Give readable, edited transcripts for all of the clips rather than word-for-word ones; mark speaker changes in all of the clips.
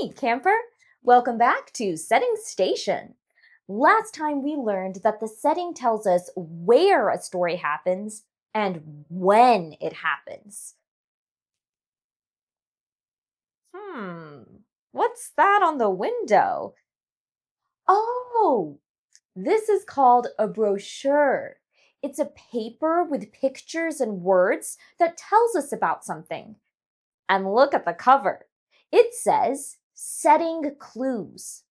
Speaker 1: Hey, camper! Welcome back to Setting Station. Last time we learned that the setting tells us where a story happens and when it happens. What's that on the window? Oh, this is called a brochure. It's a paper with pictures and words that tells us about something. And look at the cover. It says Setting Clues.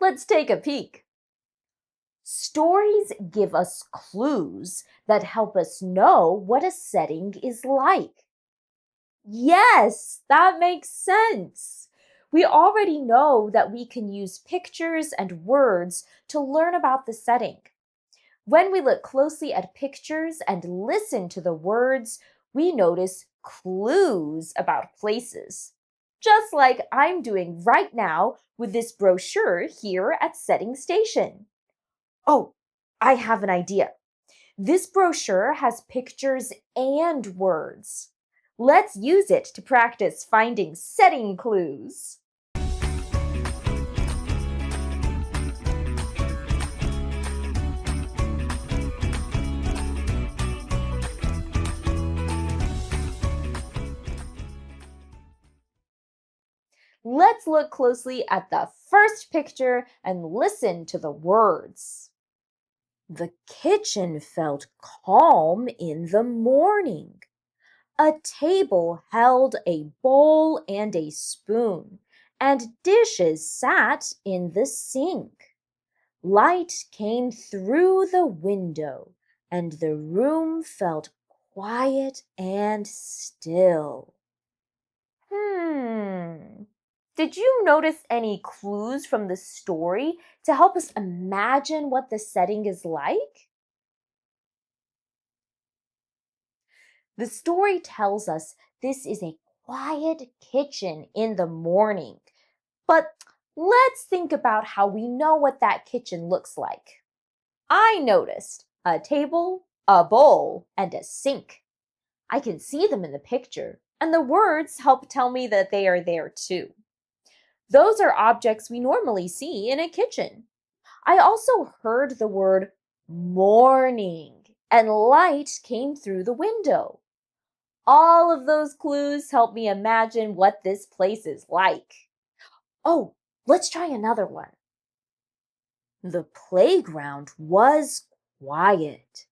Speaker 1: Let's take a peek. Stories give us clues that help us know what a setting is like. Yes, that makes sense. We already know that we can use pictures and words to learn about the setting. When we look closely at pictures and listen to the words, we notice clues about places. Just like I'm doing right now with this brochure here at Setting Station. Oh, I have an idea. This brochure has pictures and words. Let's use it to practice finding setting clues. Let's look closely at the first picture and listen to the words. The kitchen felt calm in the morning. A table held a bowl and a spoon, and dishes sat in the sink. Light came through the window, and the room felt quiet and still. Did you notice any clues from the story to help us imagine what the setting is like? The story tells us this is a quiet kitchen in the morning. But let's think about how we know what that kitchen looks like. I noticed a table, a bowl, and a sink. I can see them in the picture, and the words help tell me that they are there too. Those are objects we normally see in a kitchen. I also heard the word morning, and light came through the window. All of those clues help me imagine what this place is like. Oh, let's try another one. The playground was quiet.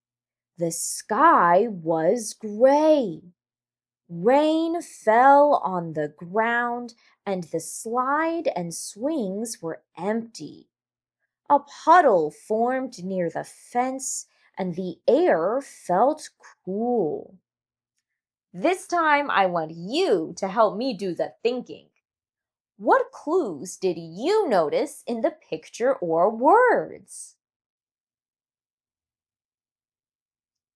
Speaker 1: The sky was gray. Rain fell on the ground, and the slide and swings were empty. A puddle formed near the fence, and the air felt cool. This time, I want you to help me do the thinking. What clues did you notice in the picture or words?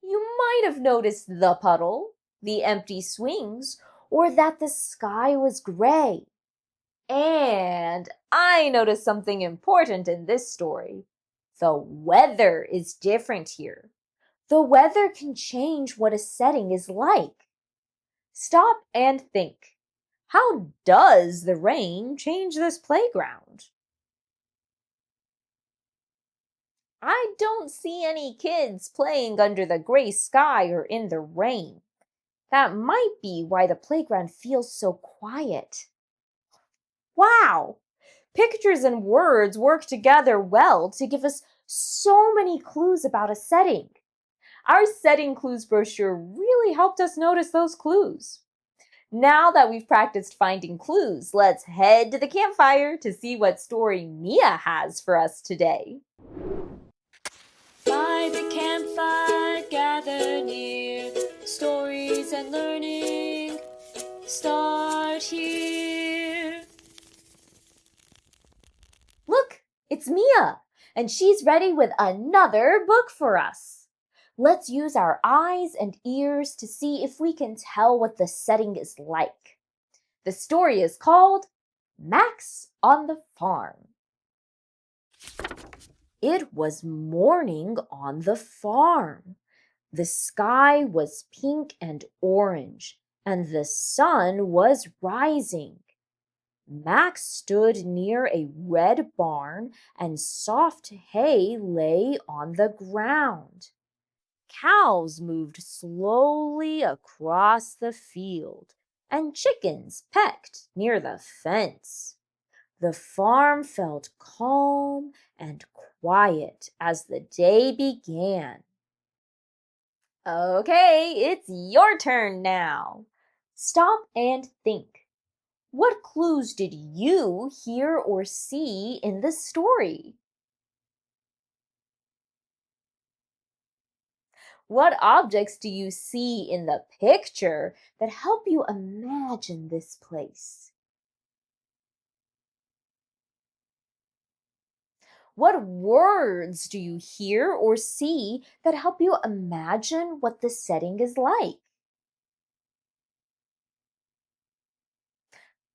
Speaker 1: You might have noticed the puddle, the empty swings, or that the sky was gray. And I noticed something important in this story. The weather is different here. The weather can change what a setting is like. Stop and think. How does the rain change this playground? I don't see any kids playing under the gray sky or in the rain. That might be why the playground feels so quiet. Wow! Pictures and words work together well to give us so many clues about a setting. Our setting clues brochure really helped us notice those clues. Now that we've practiced finding clues, let's head to the campfire to see what story Mia has for us today.
Speaker 2: By the campfire, gather near. Stories and learning start here.
Speaker 1: Look, it's Mia, and she's ready with another book for us. Let's use our eyes and ears to see if we can tell what the setting is like. The story is called Max on the Farm. It was morning on the farm. The sky was pink and orange, and the sun was rising. Max stood near a red barn and soft hay lay on the ground. Cows moved slowly across the field, and chickens pecked near the fence. The farm felt calm and quiet as the day began. Okay, it's your turn now. Stop and think. What clues did you hear or see in the story? What objects do you see in the picture that help you imagine this place? What words do you hear or see that help you imagine what the setting is like?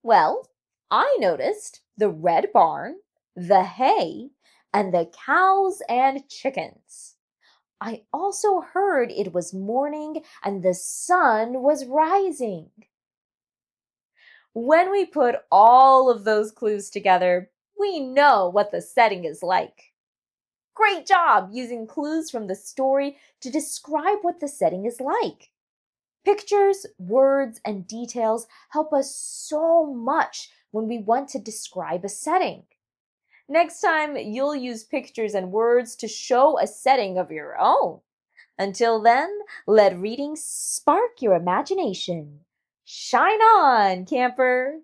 Speaker 1: Well, I noticed the red barn, the hay, and the cows and chickens. I also heard it was morning and the sun was rising. When we put all of those clues together, we know what the setting is like. Great job using clues from the story to describe what the setting is like. Pictures, words, and details help us so much when we want to describe a setting. Next time, you'll use pictures and words to show a setting of your own. Until then, let reading spark your imagination. Shine on, camper!